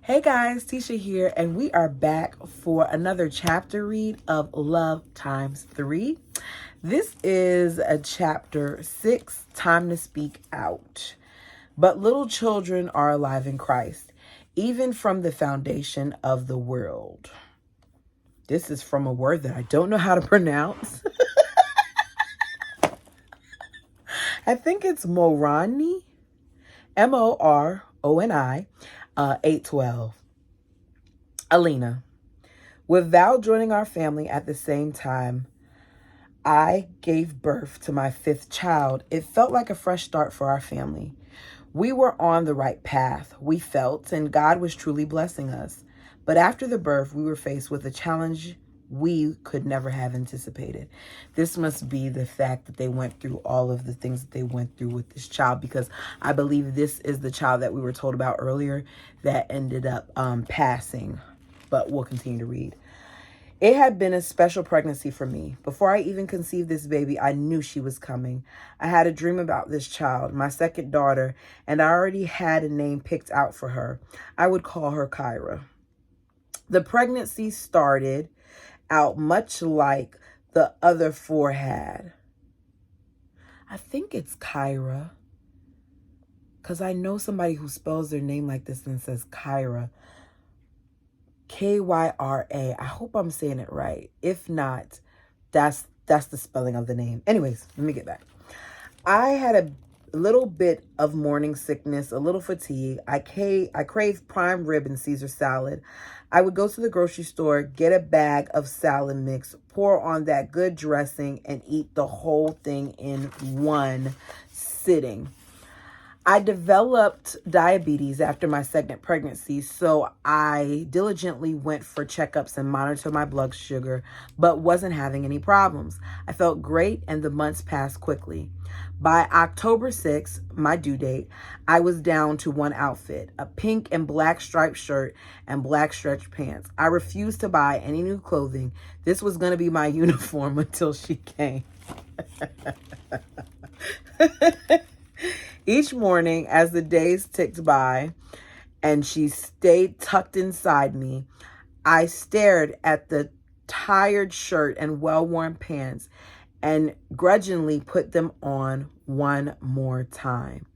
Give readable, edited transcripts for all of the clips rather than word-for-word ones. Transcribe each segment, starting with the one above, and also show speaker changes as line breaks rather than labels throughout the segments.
Hey guys, Tisha here, and we are back for another chapter read of Love Times 3. This is a chapter 6, Time to Speak Out. But little children are alive in Christ, even from the foundation of the world. This is from a word that I don't know how to pronounce. I think it's Moroni, Moroni, 812. Alina. With Val joining our family at the same time, I gave birth to my 5th child. It felt like a fresh start for our family. We were on the right path, we felt, and God was truly blessing us. But after the birth, we were faced with a challenge we could never have anticipated. This must be the fact that they went through all of the things that they went through with this child, because I believe this is the child that we were told about earlier that ended up passing. But we'll continue to read. It had been a special pregnancy for me. Before I even conceived this baby, I knew she was coming. I had a dream about this child, my 2nd daughter, and I already had a name picked out for her. I would call her Kyra. The pregnancy started out much like the other 4 had. I think it's Kyra, because I know somebody who spells their name like this and says Kyra. Kyra. I hope I'm saying it right. If not, that's the spelling of the name. Anyways, let me get back. I had a little bit of morning sickness, a little fatigue. I craved prime rib and Caesar salad. I would go to the grocery store, get a bag of salad mix, pour on that good dressing, and eat the whole thing in one sitting. I developed diabetes after my 2nd pregnancy, so I diligently went for checkups and monitored my blood sugar, but wasn't having any problems. I felt great, and the months passed quickly. By October 6th, my due date, I was down to one outfit, a pink and black striped shirt and black stretch pants. I refused to buy any new clothing. This was going to be my uniform until she came. Each morning, as the days ticked by and she stayed tucked inside me, I stared at the tired shirt and well-worn pants and grudgingly put them on one more time.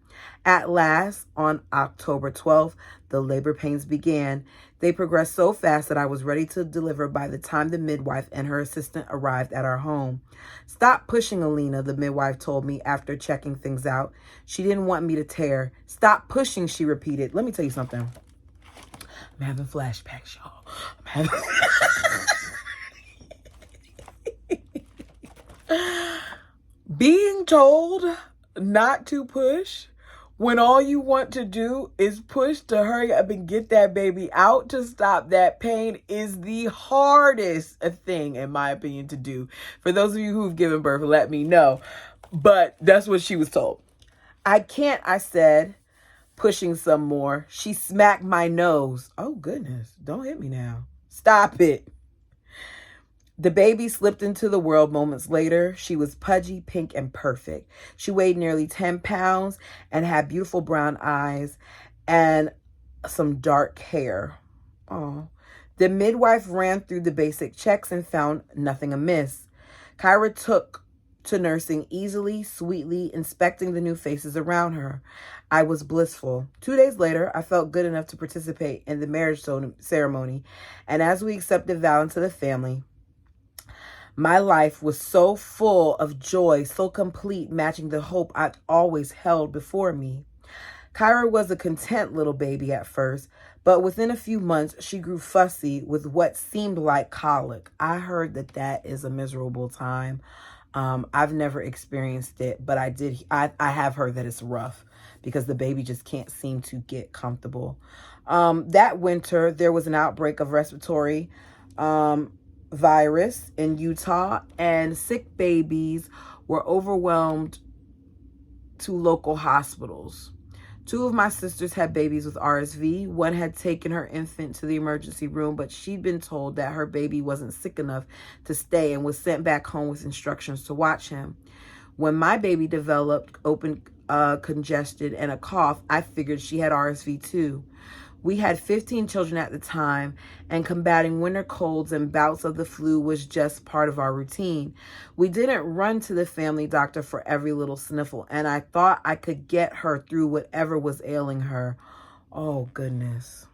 At last, on October 12th, the labor pains began. They progressed so fast that I was ready to deliver by the time the midwife and her assistant arrived at our home. "Stop pushing, Alina," the midwife told me after checking things out. She didn't want me to tear. "Stop pushing," she repeated. Let me tell you something. I'm having flashbacks, y'all. Being told not to push when all you want to do is push to hurry up and get that baby out to stop that pain is the hardest thing, in my opinion, to do. For those of you who've given birth, let me know. But that's what she was told. "I can't," I said, pushing some more. She smacked my nose. "Oh, goodness. Don't hit me now. Stop it." The baby slipped into the world moments later. She was pudgy, pink, and perfect. She weighed nearly 10 pounds and had beautiful brown eyes and some dark hair. Oh. The midwife ran through the basic checks and found nothing amiss. Kyra took to nursing easily, sweetly, inspecting the new faces around her. I was blissful. 2 days later, I felt good enough to participate in the marriage ceremony, and as we accepted Val into the family, my life was so full of joy, so complete, matching the hope I'd always held before me. Kyra was a content little baby at first, but within a few months, she grew fussy with what seemed like colic. I heard that is a miserable time. I've never experienced it, but I have heard that it's rough because the baby just can't seem to get comfortable. That winter, there was an outbreak of respiratory virus in Utah, and sick babies were overwhelmed to local hospitals. 2 of my sisters had babies with RSV. One had taken her infant to the emergency room, but she'd been told that her baby wasn't sick enough to stay and was sent back home with instructions to watch him. When my baby developed open congestion and a cough, I figured she had RSV too. We had 15 children at the time, and combating winter colds and bouts of the flu was just part of our routine. We didn't run to the family doctor for every little sniffle, and I thought I could get her through whatever was ailing her. Oh, goodness.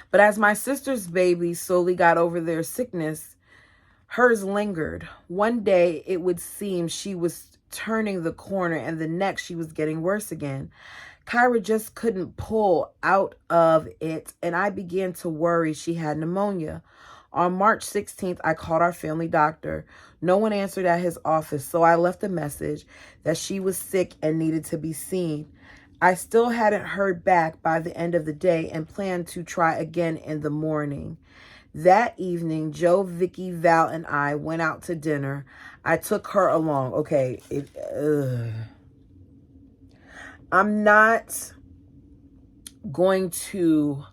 But as my sister's baby slowly got over their sickness, hers lingered. One day, it would seem she was turning the corner, and the next she was getting worse again. Kyra just couldn't pull out of it, and I began to worry she had pneumonia. On March 16th, I called our family doctor. No one answered at his office, so I left a message that she was sick and needed to be seen. I still hadn't heard back by the end of the day and planned to try again in the morning. That evening, Joe, Vicky, Val, and I went out to dinner. I took her along. Okay, I'm not going to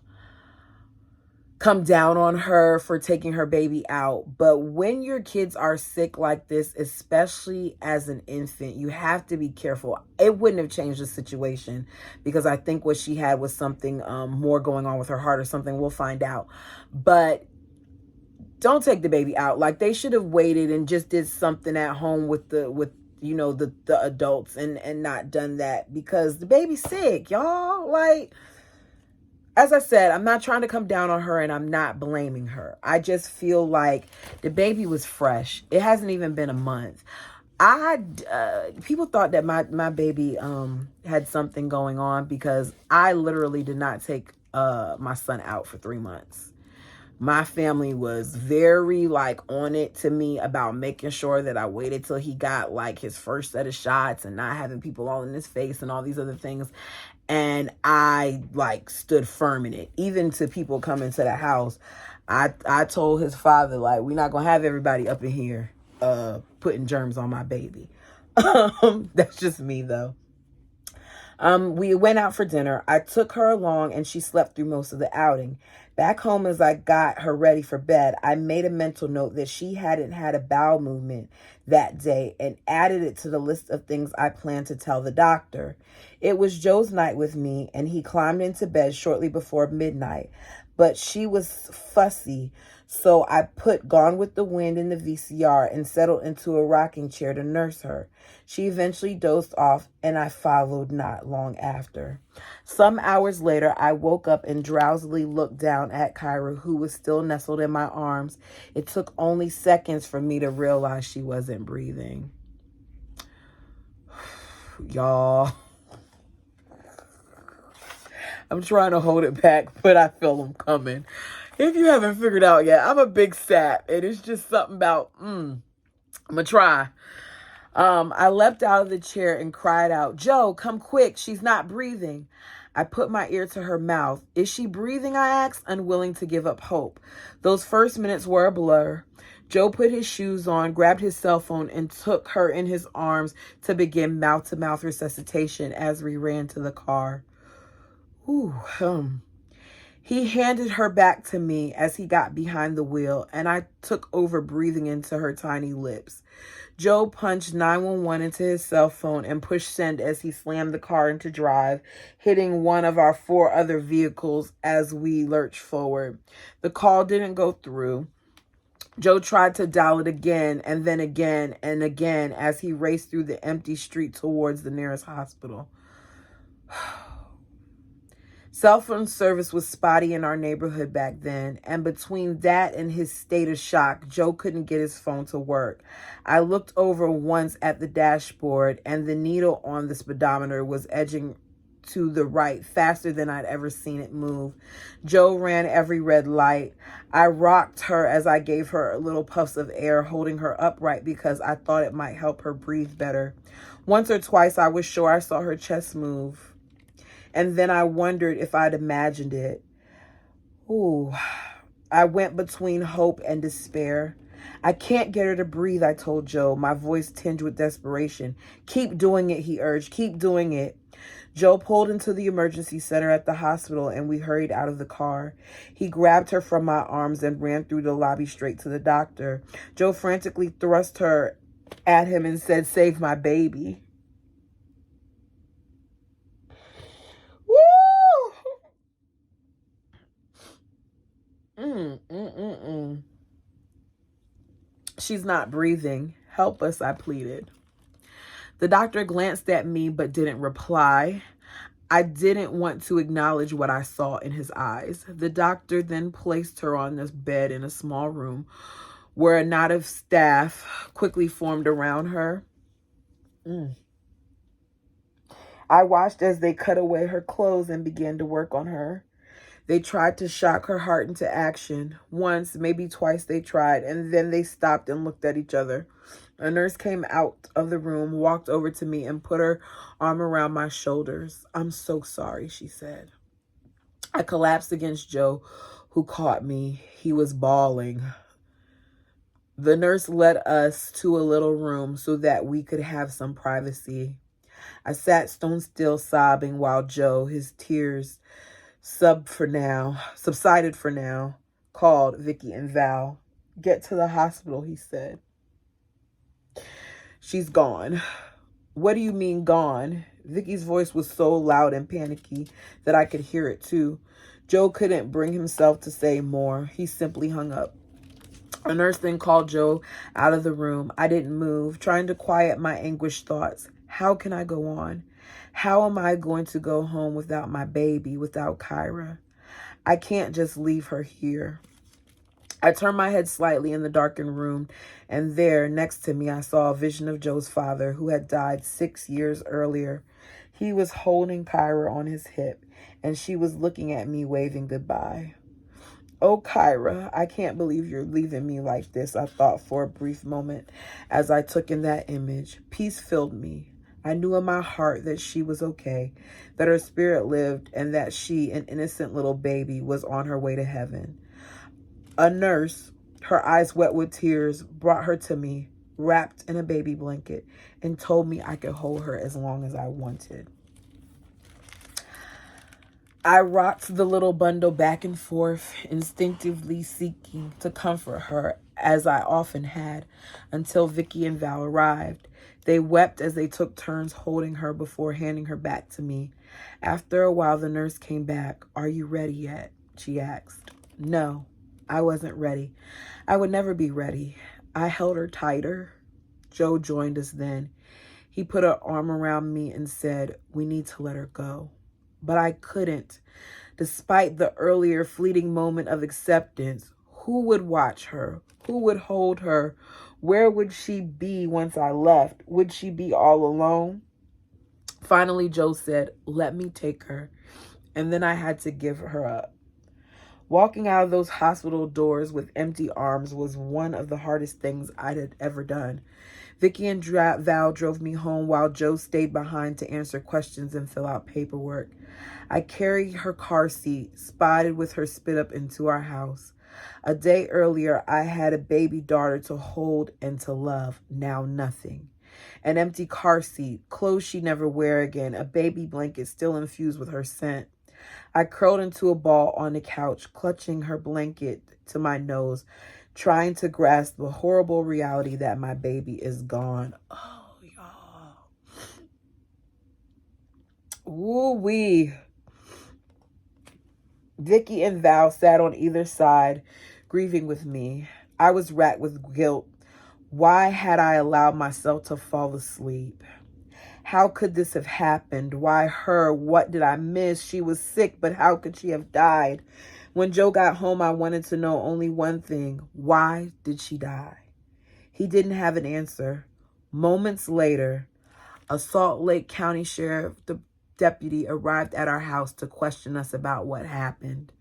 come down on her for taking her baby out, but when your kids are sick like this, especially as an infant, you have to be careful. It wouldn't have changed the situation because I think what she had was something more going on with her heart or something. We'll find out. But don't take the baby out. Like, they should have waited and just did something at home with the adults and not done that, because the baby's sick, y'all. Like, as I said, I'm not trying to come down on her, and I'm not blaming her. I just feel like the baby was fresh. It hasn't even been a month. People thought that my baby had something going on because I literally did not take my son out for 3 months. My family was very on it to me about making sure that I waited till he got his first set of shots and not having people all in his face and all these other things. And I stood firm in it. Even to people coming to the house, I told his father, we're not gonna have everybody up in here putting germs on my baby. That's just me though. We went out for dinner. I took her along and she slept through most of the outing. Back home, as I got her ready for bed, I made a mental note that she hadn't had a bowel movement that day and added it to the list of things I planned to tell the doctor. It was Joe's night with me, and he climbed into bed shortly before midnight, but she was fussy, so I put Gone with the Wind in the VCR and settled into a rocking chair to nurse her. She eventually dozed off, and I followed not long after. Some hours later, I woke up and drowsily looked down at Kyra, who was still nestled in my arms. It took only seconds for me to realize she wasn't breathing. Y'all, I'm trying to hold it back, but I feel them coming. If you haven't figured out yet, I'm a big sap, and it's just something about, I'm gonna try. I leapt out of the chair and cried out, "Joe, come quick, she's not breathing." I put my ear to her mouth. "Is she breathing?" I asked, unwilling to give up hope. Those first minutes were a blur. Joe put his shoes on, grabbed his cell phone, and took her in his arms to begin mouth-to-mouth resuscitation as we ran to the car. He handed her back to me as he got behind the wheel, and I took over breathing into her tiny lips. Joe punched 911 into his cell phone and pushed send as he slammed the car into drive, hitting one of our 4 other vehicles as we lurched forward. The call didn't go through. Joe tried to dial it again and then again and again as he raced through the empty street towards the nearest hospital. Cell phone service was spotty in our neighborhood back then, and between that and his state of shock, Joe couldn't get his phone to work. I looked over once at the dashboard, and the needle on the speedometer was edging to the right faster than I'd ever seen it move. Joe ran every red light. I rocked her as I gave her little puffs of air, holding her upright because I thought it might help her breathe better. Once or twice, I was sure I saw her chest move. And then I wondered if I'd imagined it. I went between hope and despair. "I can't get her to breathe," I told Joe, my voice tinged with desperation. "Keep doing it," he urged. "Keep doing it." Joe pulled into the emergency center at the hospital and we hurried out of the car. He grabbed her from my arms and ran through the lobby straight to the doctor. Joe frantically thrust her at him and said, "Save my baby." Woo! She's not breathing. Help us, I pleaded. The doctor glanced at me but didn't reply. I didn't want to acknowledge what I saw in his eyes. The doctor then placed her on this bed in a small room where a knot of staff quickly formed around her. I watched as they cut away her clothes and began to work on her. They tried to shock her heart into action. Once, maybe twice they tried, and then they stopped and looked at each other. A nurse came out of the room, walked over to me, and put her arm around my shoulders. "I'm so sorry," she said. I collapsed against Joe, who caught me. He was bawling. The nurse led us to a little room so that we could have some privacy. I sat stone still, sobbing, while Joe, his tears subsided for now, called Vicky and Val. "Get to the hospital," he said. "She's gone." "What do you mean gone?" Vicky's voice was so loud and panicky that I could hear it too. Joe couldn't bring himself to say more. He simply hung up. A nurse then called Joe out of the room. I didn't move, trying to quiet my anguished thoughts. How can I go on? How am I going to go home without my baby, without Kyra? I can't just leave her here. I turned my head slightly in the darkened room, and there, next to me, I saw a vision of Joe's father, who had died 6 years earlier. He was holding Kyra on his hip, and she was looking at me, waving goodbye. "Oh, Kyra, I can't believe you're leaving me like this," I thought for a brief moment as I took in that image. Peace filled me. I knew in my heart that she was okay, that her spirit lived, and that she, an innocent little baby, was on her way to heaven. A nurse, her eyes wet with tears, brought her to me, wrapped in a baby blanket, and told me I could hold her as long as I wanted. I rocked the little bundle back and forth, instinctively seeking to comfort her, as I often had, until Vicky and Val arrived. They wept as they took turns holding her before handing her back to me. After a while, the nurse came back. "Are you ready yet?" she asked. No, I wasn't ready. I would never be ready. I held her tighter. Joe joined us then. He put an arm around me and said, "We need to let her go." But I couldn't. Despite the earlier fleeting moment of acceptance, who would watch her? Who would hold her? Where would she be once I left? Would she be all alone? Finally, Joe said, "Let me take her." And then I had to give her up. Walking out of those hospital doors with empty arms was one of the hardest things I had ever done. Vicky and Val drove me home while Joe stayed behind to answer questions and fill out paperwork. I carried her car seat, spotted with her spit up into our house. A day earlier, I had a baby daughter to hold and to love. Now nothing. An empty car seat, clothes she'd never wear again, a baby blanket still infused with her scent. I curled into a ball on the couch, clutching her blanket to my nose, trying to grasp the horrible reality that my baby is gone. Oh, y'all. Woo-wee. Vicky and Val sat on either side, grieving with me. I was racked with guilt. Why had I allowed myself to fall asleep? How could this have happened? Why her? What did I miss? She was sick, but how could she have died? When Joe got home, I wanted to know only one thing. Why did she die? He didn't have an answer. Moments later, a Salt Lake County Sheriff deputy arrived at our house to question us about what happened.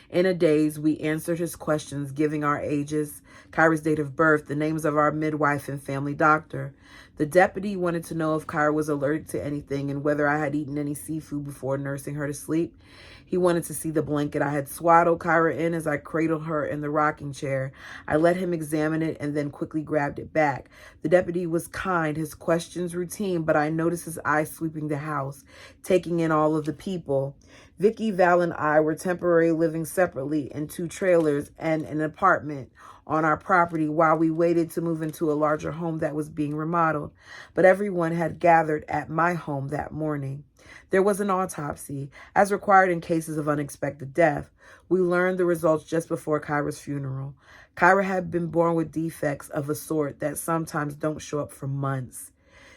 In a daze, we answered his questions, giving our ages, Kyra's date of birth, the names of our midwife and family doctor. The deputy wanted to know if Kyra was allergic to anything and whether I had eaten any seafood before nursing her to sleep. He wanted to see the blanket I had swaddled Kyra in as I cradled her in the rocking chair. I let him examine it and then quickly grabbed it back. The deputy was kind, his questions routine, but I noticed his eyes sweeping the house, taking in all of the people. Vicky, Val, and I were temporarily living separately in 2 trailers and an apartment on our property while we waited to move into a larger home that was being remodeled. But everyone had gathered at my home that morning. There was an autopsy, as required in cases of unexpected death. We learned the results just before Kyra's funeral. Kyra had been born with defects of a sort that sometimes don't show up for months.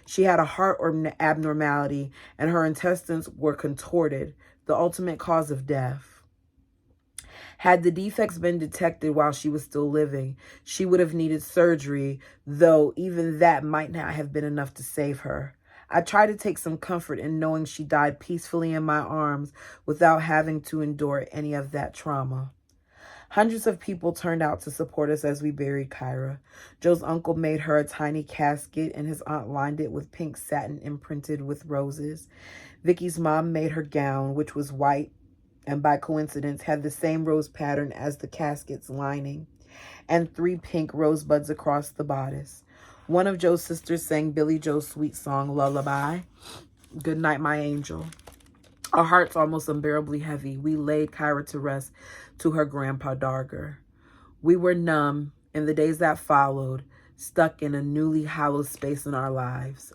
She had a heart abnormality, and her intestines were contorted, the ultimate cause of death. Had the defects been detected while she was still living, she would have needed surgery, though even that might not have been enough to save her. I tried to take some comfort in knowing she died peacefully in my arms without having to endure any of that trauma. Hundreds of people turned out to support us as we buried Kyra. Joe's uncle made her a tiny casket, and his aunt lined it with pink satin imprinted with roses. Vicky's mom made her gown, which was white and by coincidence had the same rose pattern as the casket's lining, and 3 pink rosebuds across the bodice. One of Joe's sisters sang Billy Joe's sweet song, Lullaby. Good night, my angel. Our hearts almost unbearably heavy, we laid Kyra to rest to her grandpa Darger. We were numb in the days that followed, stuck in a newly hallowed space in our lives.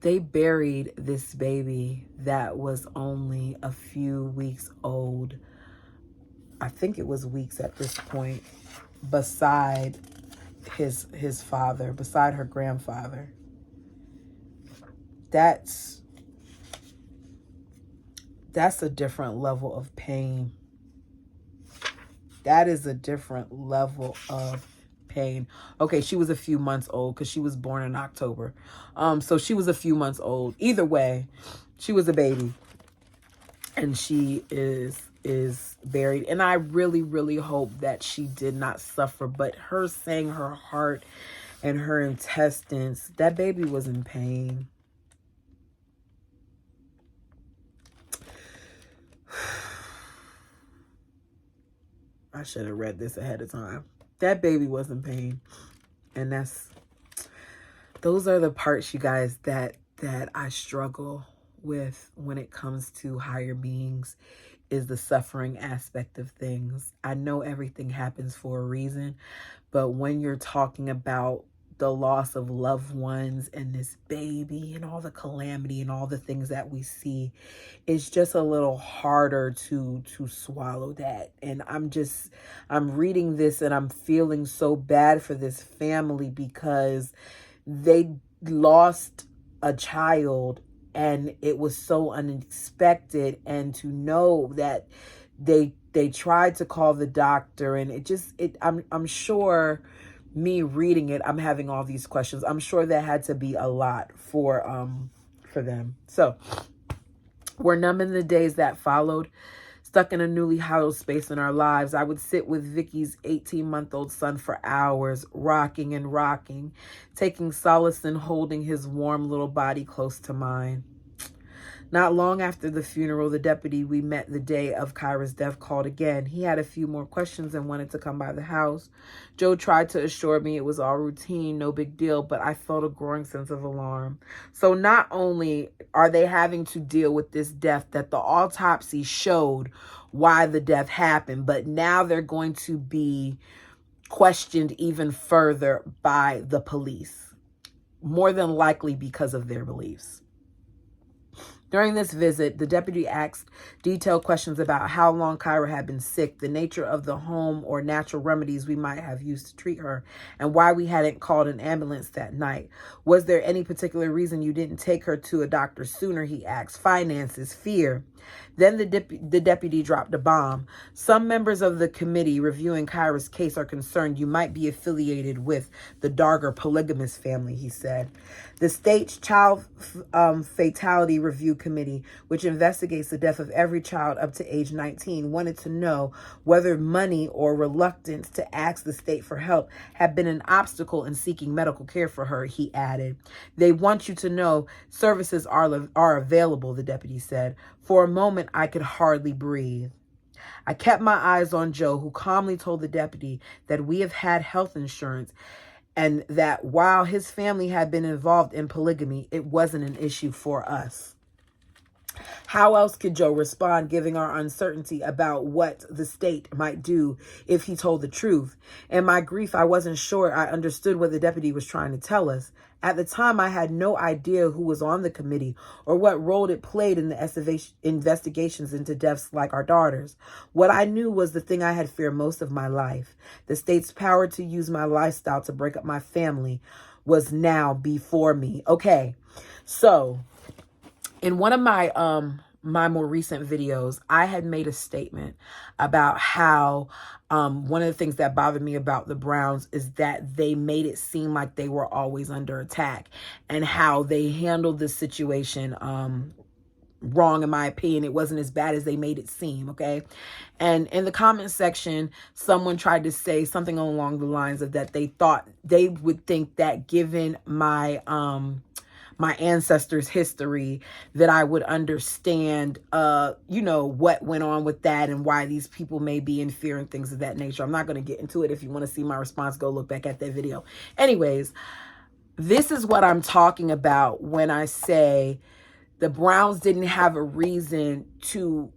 They buried this baby that was only a few weeks old. I think it was weeks at this point, beside his father, beside her grandfather. That's a different level of pain. That is a different level of pain. Okay, she was a few months old because she was born in October. So she was a few months old. Either way, she was a baby. And she is buried. And I really, really hope that she did not suffer. But her saying her heart and her intestines, that baby was in pain. I should have read this ahead of time. That baby was in pain. And those are the parts, you guys, that I struggle with when it comes to higher beings, is the suffering aspect of things. I know everything happens for a reason, but when you're talking about the loss of loved ones and this baby and all the calamity and all the things that we see, it's just a little harder to swallow that. And I'm reading this and I'm feeling so bad for this family because they lost a child and it was so unexpected, and to know that they tried to call the doctor, and I'm sure, me reading it, I'm having all these questions. I'm sure that had to be a lot for them. So we're numb in the days that followed, stuck in a newly hallowed space in our lives. I would sit with Vicky's 18-month-old son for hours, rocking and rocking, taking solace in holding his warm little body close to mine. Not long after the funeral, the deputy we met the day of Kyra's death called again. He had a few more questions and wanted to come by the house. Joe tried to assure me it was all routine, no big deal, but I felt a growing sense of alarm. So not only are they having to deal with this death that the autopsy showed why the death happened, but now they're going to be questioned even further by the police, more than likely because of their beliefs. During this visit, the deputy asked detailed questions about how long Kyra had been sick, the nature of the home or natural remedies we might have used to treat her, and why we hadn't called an ambulance that night. Was there any particular reason you didn't take her to a doctor sooner, he asked. Finances, fear. Then the deputy dropped a bomb. Some members of the committee reviewing Kyra's case are concerned you might be affiliated with the Darger polygamous family, he said. The state's child fatality review committee, which investigates the death of every child up to age 19, wanted to know whether money or reluctance to ask the state for help had been an obstacle in seeking medical care for her, he added. They want you to know services are available, the deputy said. For a moment, I could hardly breathe. I kept my eyes on Joe, who calmly told the deputy that we have had health insurance and that while his family had been involved in polygamy, it wasn't an issue for us. How else could Joe respond, giving our uncertainty about what the state might do if he told the truth? In my grief, I wasn't sure I understood what the deputy was trying to tell us. At the time, I had no idea who was on the committee or what role it played in the investigations into deaths like our daughters. What I knew was the thing I had feared most of my life. The state's power to use my lifestyle to break up my family was now before me. Okay, so in one of my my more recent videos, I had made a statement about how one of the things that bothered me about the Browns is that they made it seem like they were always under attack, and how they handled this situation wrong. In my opinion, it wasn't as bad as they made it seem. Okay. And in the comment section, someone tried to say something along the lines of that they thought they would think that given my my ancestors' history, that I would understand, what went on with that and why these people may be in fear and things of that nature. I'm not going to get into it. If you want to see my response, go look back at that video. Anyways, this is what I'm talking about when I say the Browns didn't have a reason to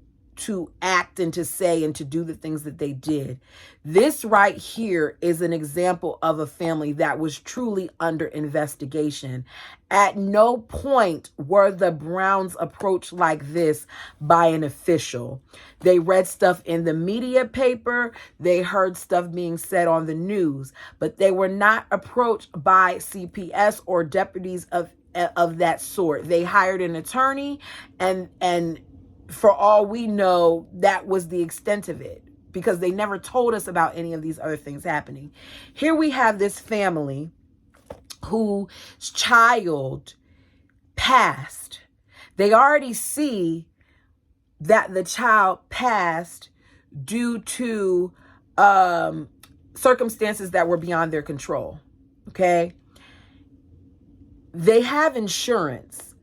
act and to say and to do the things that they did. This right here is an example of a family that was truly under investigation. At no point were the Browns approached like this by an official. They read stuff in the media paper. They heard stuff being said on the news, but they were not approached by CPS or deputies of that sort. They hired an attorney, and for all we know, that was the extent of it, because they never told us about any of these other things happening. Here we have this family whose child passed. They already see that the child passed due to circumstances that were beyond their control. Okay? They have insurance,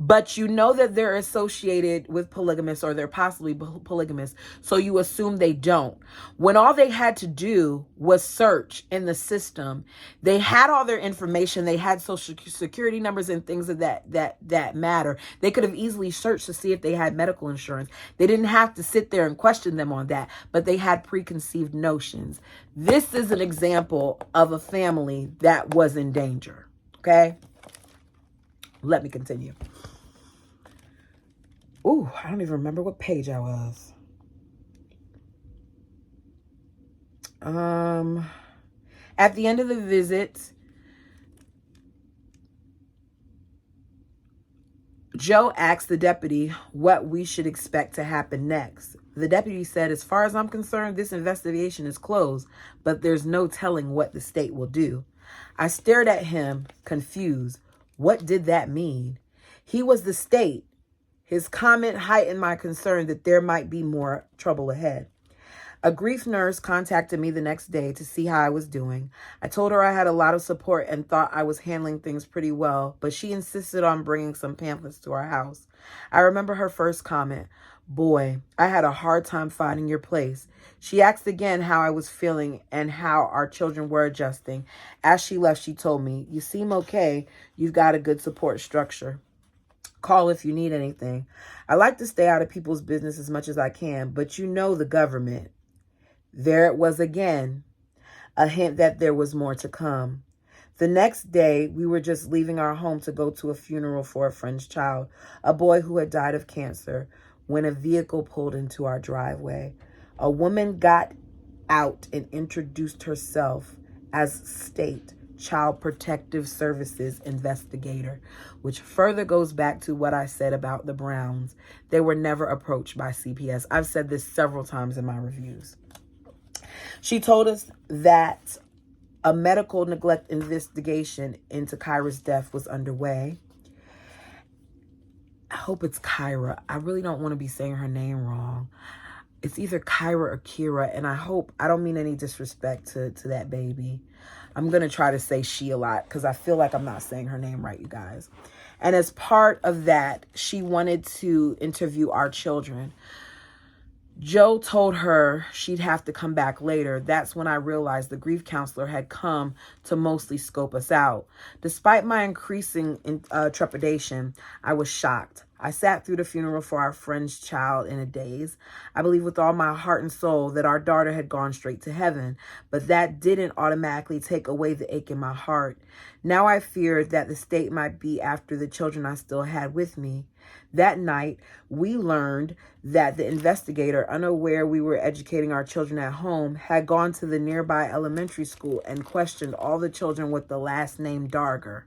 but you know that they're associated with polygamists, or they're possibly polygamists, so you assume they don't. When all they had to do was search in the system, they had all their information. They had social security numbers and things of that matter. They could have easily searched to see if they had medical insurance. They didn't have to sit there and question them on that, but they had preconceived notions. This is an example of a family that was in danger. Okay? Let me continue. Ooh, I don't even remember what page I was. At the end of the visit, Joe asked the deputy what we should expect to happen next. The deputy said, as far as I'm concerned, this investigation is closed, but there's no telling what the state will do. I stared at him, confused. What did that mean? He was the state. His comment heightened my concern that there might be more trouble ahead. A grief nurse contacted me the next day to see how I was doing. I told her I had a lot of support and thought I was handling things pretty well, but she insisted on bringing some pamphlets to our house. I remember her first comment, "Boy, I had a hard time finding your place." She asked again how I was feeling and how our children were adjusting. As she left, she told me, "You seem okay. You've got a good support structure. Call if you need anything." I like to stay out of people's business as much as I can, but you know the government. There it was again, a hint that there was more to come. The next day, we were just leaving our home to go to a funeral for a friend's child, a boy who had died of cancer, when a vehicle pulled into our driveway. A woman got out and introduced herself as State Child Protective Services investigator, which further goes back to what I said about the Browns. They were never approached by CPS. I've said this several times in my reviews. She told us that a medical neglect investigation into Kyra's death was underway. hope it's Kyra. I really don't want to be saying her name wrong. It's either Kyra or Kira, and I don't mean any disrespect to that baby. I'm going to try to say she a lot because I feel like I'm not saying her name right, you guys. And as part of that, she wanted to interview our children. Joe told her she'd have to come back later. That's when I realized the grief counselor had come to mostly scope us out. Despite my increasing trepidation, I was shocked. I sat through the funeral for our friend's child in a daze. I believed with all my heart and soul that our daughter had gone straight to heaven, but that didn't automatically take away the ache in my heart. Now I feared that the state might be after the children I still had with me. That night, we learned that the investigator, unaware we were educating our children at home, had gone to the nearby elementary school and questioned all the children with the last name Darger.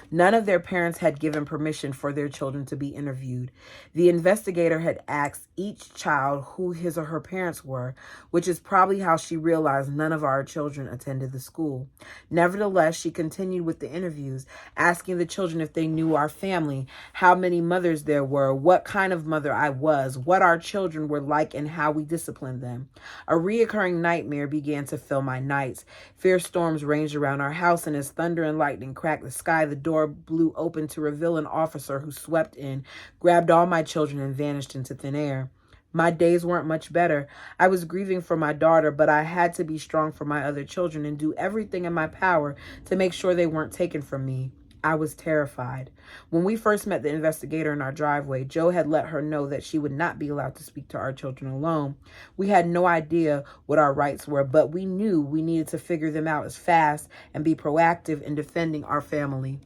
None of their parents had given permission for their children to be interviewed. The investigator had asked each child who his or her parents were, which is probably how she realized none of our children attended the school. Nevertheless, she continued with the interviews, asking the children if they knew our family, how many mothers there were, what kind of mother I was, what our children were like, and how we disciplined them. A reoccurring nightmare began to fill my nights. Fierce storms raged around our house, and as thunder and lightning cracked the sky, the door blew open to reveal an officer who swept in, grabbed all my children, and vanished into thin air. My days weren't much better. I was grieving for my daughter, but I had to be strong for my other children and do everything in my power to make sure they weren't taken from me. I was terrified. When we first met the investigator in our driveway, Joe had let her know that she would not be allowed to speak to our children alone. We had no idea what our rights were, but we knew we needed to figure them out as fast and be proactive in defending our family.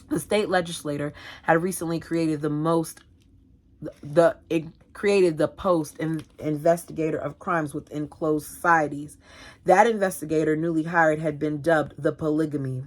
The state legislature had recently created the post investigator of crimes within closed societies. That investigator, newly hired, had been dubbed the polygamy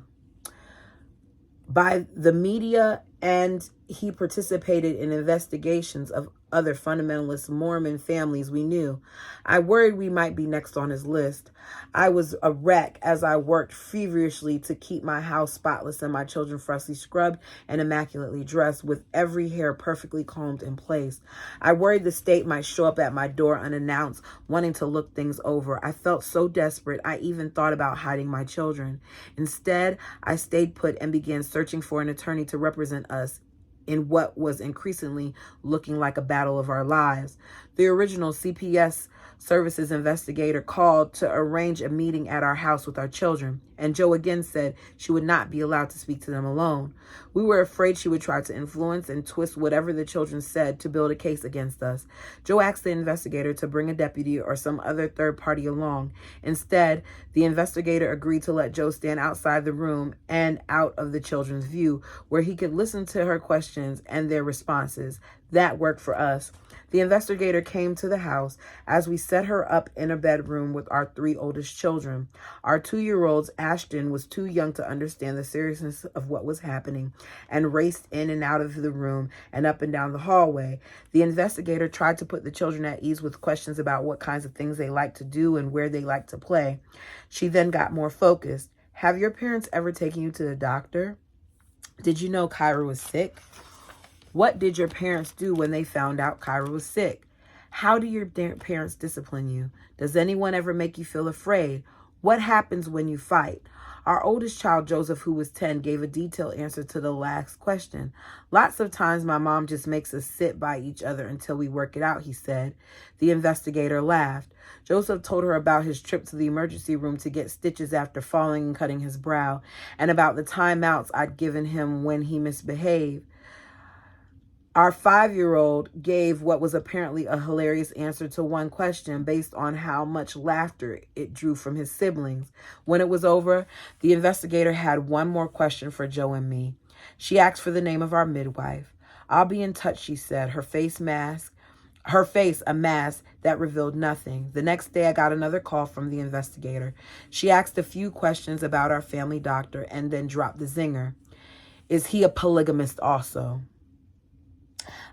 by the media, and he participated in investigations of other fundamentalist Mormon families we knew. I worried we might be next on his list. I was a wreck as I worked feverishly to keep my house spotless and my children freshly scrubbed and immaculately dressed with every hair perfectly combed in place. I worried the state might show up at my door unannounced, wanting to look things over. I felt so desperate, I even thought about hiding my children. Instead, I stayed put and began searching for an attorney to represent us in what was increasingly looking like a battle of our lives. The original CPS services investigator called to arrange a meeting at our house with our children, and Joe again said she would not be allowed to speak to them alone. We were afraid she would try to influence and twist whatever the children said to build a case against us. Joe asked the investigator to bring a deputy or some other third party along. Instead, the investigator agreed to let Joe stand outside the room and out of the children's view, where he could listen to her questions and their responses. That worked for us. The investigator came to the house as we set her up in a bedroom with our 3 oldest children. Our 2-year-old Ashton was too young to understand the seriousness of what was happening and raced in and out of the room and up and down the hallway. The investigator tried to put the children at ease with questions about what kinds of things they like to do and where they like to play. She then got more focused. Have your parents ever taken you to the doctor? Did you know Kyra was sick? What did your parents do when they found out Kyra was sick? How do your parents discipline you? Does anyone ever make you feel afraid? What happens when you fight? Our oldest child, Joseph, who was 10, gave a detailed answer to the last question. Lots of times my mom just makes us sit by each other until we work it out, he said. The investigator laughed. Joseph told her about his trip to the emergency room to get stitches after falling and cutting his brow, and about the timeouts I'd given him when he misbehaved. Our 5-year-old gave what was apparently a hilarious answer to one question based on how much laughter it drew from his siblings. When it was over, the investigator had one more question for Joe and me. She asked for the name of our midwife. I'll be in touch, she said, her face a mask that revealed nothing. The next day, I got another call from the investigator. She asked a few questions about our family doctor and then dropped the zinger. Is he a polygamist also?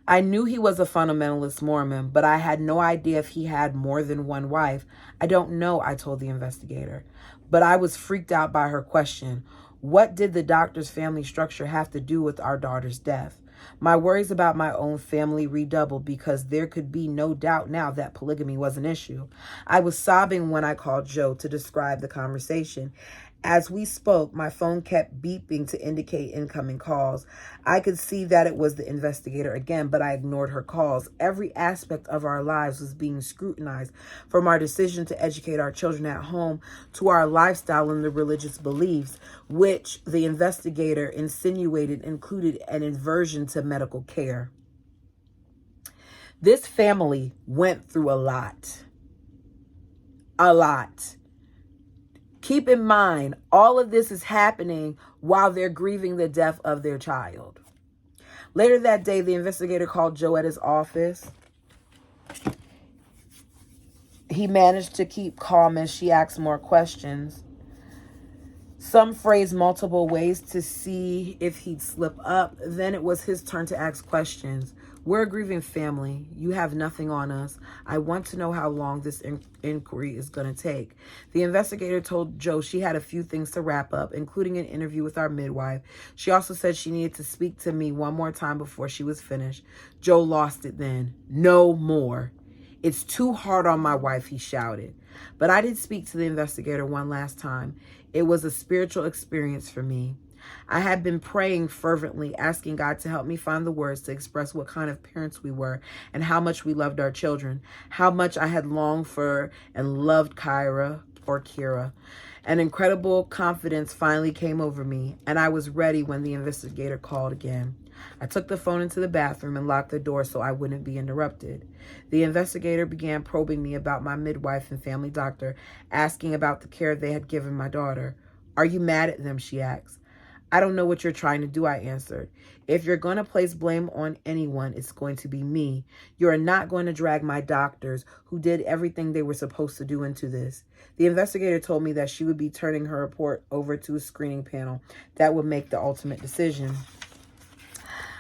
I knew he was a fundamentalist Mormon, but I had no idea if he had more than one wife. I don't know, I told the investigator. But I was freaked out by her question. What did the doctor's family structure have to do with our daughter's death? My worries about my own family redoubled because there could be no doubt now that polygamy was an issue. I was sobbing when I called Joe to describe the conversation. As we spoke, my phone kept beeping to indicate incoming calls. I could see that it was the investigator again, but I ignored her calls. Every aspect of our lives was being scrutinized, from our decision to educate our children at home to our lifestyle and the religious beliefs, which the investigator insinuated included an aversion to medical care. This family went through a lot. A lot. Keep in mind, all of this is happening while they're grieving the death of their child. Later that day, the investigator called Joe at his office. He managed to keep calm as she asked more questions. Some phrased multiple ways to see if he'd slip up. Then it was his turn to ask questions. We're a grieving family. You have nothing on us. I want to know how long this inquiry is going to take. The investigator told Joe she had a few things to wrap up, including an interview with our midwife. She also said she needed to speak to me one more time before she was finished. Joe lost it then. No more. It's too hard on my wife, he shouted. But I did speak to the investigator one last time. It was a spiritual experience for me. I had been praying fervently, asking God to help me find the words to express what kind of parents we were and how much we loved our children, how much I had longed for and loved Kira. An incredible confidence finally came over me, and I was ready when the investigator called again. I took the phone into the bathroom and locked the door so I wouldn't be interrupted. The investigator began probing me about my midwife and family doctor, asking about the care they had given my daughter. Are you mad at them? She asked. I don't know what you're trying to do, I answered. If you're going to place blame on anyone, it's going to be me. You are not going to drag my doctors, who did everything they were supposed to do, into this. The investigator told me that she would be turning her report over to a screening panel that would make the ultimate decision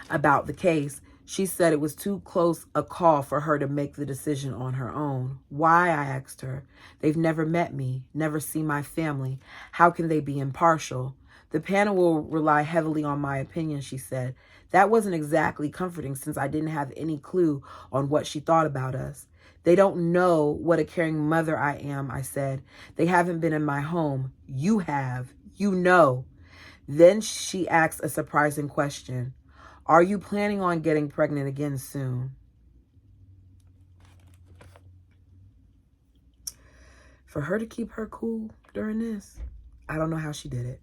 about the case. She said it was too close a call for her to make the decision on her own. Why? I asked her. They've never met me, never seen my family. How can they be impartial? The panel will rely heavily on my opinion, she said. That wasn't exactly comforting since I didn't have any clue on what she thought about us. They don't know what a caring mother I am, I said. They haven't been in my home. You have. You know. Then she asked a surprising question. Are you planning on getting pregnant again soon? For her to keep her cool during this, I don't know how she did it.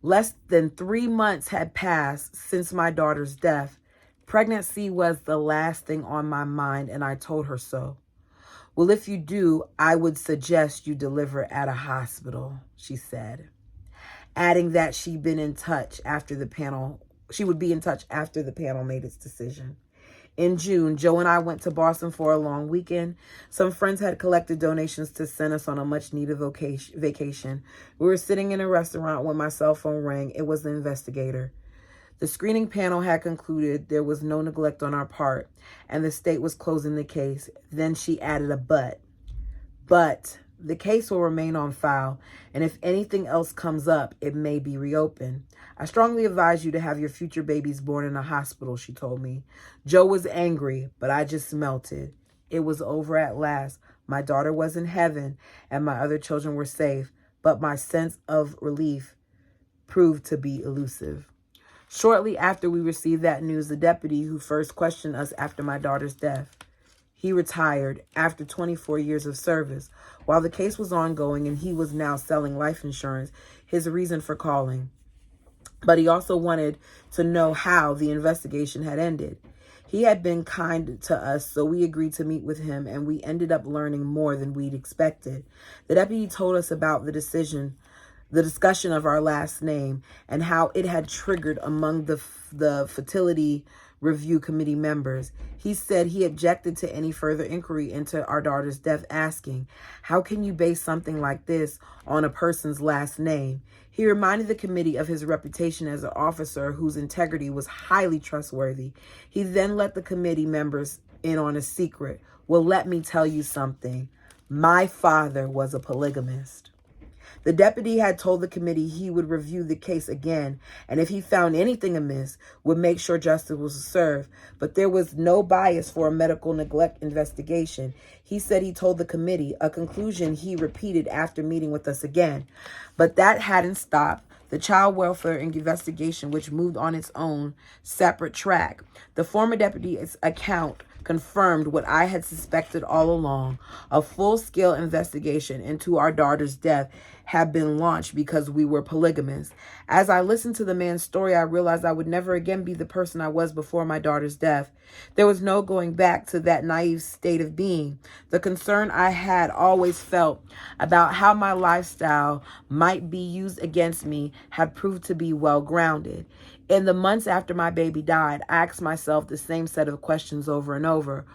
Less than 3 months had passed since my daughter's death. Pregnancy was the last thing on my mind, and I told her so. Well, if you do, I would suggest you deliver at a hospital, she said, adding that she'd been in touch after the panel. She would be in touch after the panel made its decision. In June, Joe and I went to Boston for a long weekend. Some friends had collected donations to send us on a much-needed vacation. We were sitting in a restaurant when my cell phone rang. It was the investigator. The screening panel had concluded there was no neglect on our part, and the state was closing the case. Then she added a but. But the case will remain on file, and if anything else comes up, it may be reopened. I strongly advise you to have your future babies born in a hospital, she told me. Joe was angry, but I just melted. It was over at last. My daughter was in heaven, and my other children were safe, but my sense of relief proved to be elusive. Shortly after we received that news, the deputy who first questioned us after my daughter's death, he retired after 24 years of service. While the case was ongoing and he was now selling life insurance, his reason for calling. But he also wanted to know how the investigation had ended. He had been kind to us, so we agreed to meet with him, and we ended up learning more than we'd expected. The deputy told us about the discussion of our last name and how it had triggered among the fertility review committee members. He said he objected to any further inquiry into our daughter's death, asking, how can you base something like this on a person's last name? He reminded the committee of his reputation as an officer whose integrity was highly trustworthy. He then let the committee members in on a secret. Well, let me tell you something. My father was a polygamist. The deputy had told the committee he would review the case again, and if he found anything amiss, would make sure justice was served. But there was no bias for a medical neglect investigation. He said he told the committee, a conclusion he repeated after meeting with us again. But that hadn't stopped the child welfare investigation, which moved on its own separate track. The former deputy's account confirmed what I had suspected all along. A full-scale investigation into our daughter's death had been launched because we were polygamous. As I listened to the man's story, I realized I would never again be the person I was before my daughter's death. There was no going back to that naive state of being. The concern I had always felt about how my lifestyle might be used against me had proved to be well-grounded. In the months after my baby died, I asked myself the same set of questions over and over.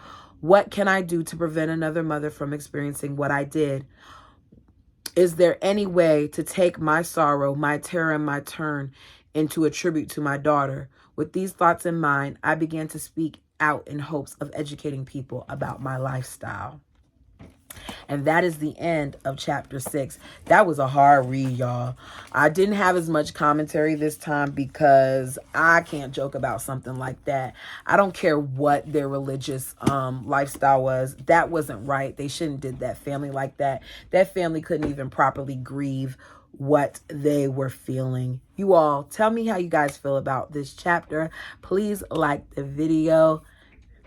What can I do to prevent another mother from experiencing what I did? Is there any way to take my sorrow, my terror, and my turn into a tribute to my daughter? With these thoughts in mind, I began to speak out in hopes of educating people about my lifestyle. And that is the end of chapter 6. That was a hard read, y'all. I didn't have as much commentary this time because I can't joke about something like that. I don't care what their religious lifestyle was. That wasn't right. They shouldn't did that family like that. That family couldn't even properly grieve what they were feeling. You all, tell me how you guys feel about this chapter. Please like the video.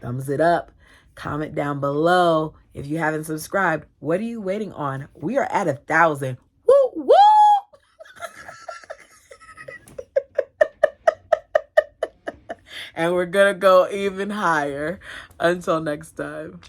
Thumbs it up. Comment down below. If you haven't subscribed, what are you waiting on? We are at 1,000. Woo, woo! And we're gonna go even higher. Until next time.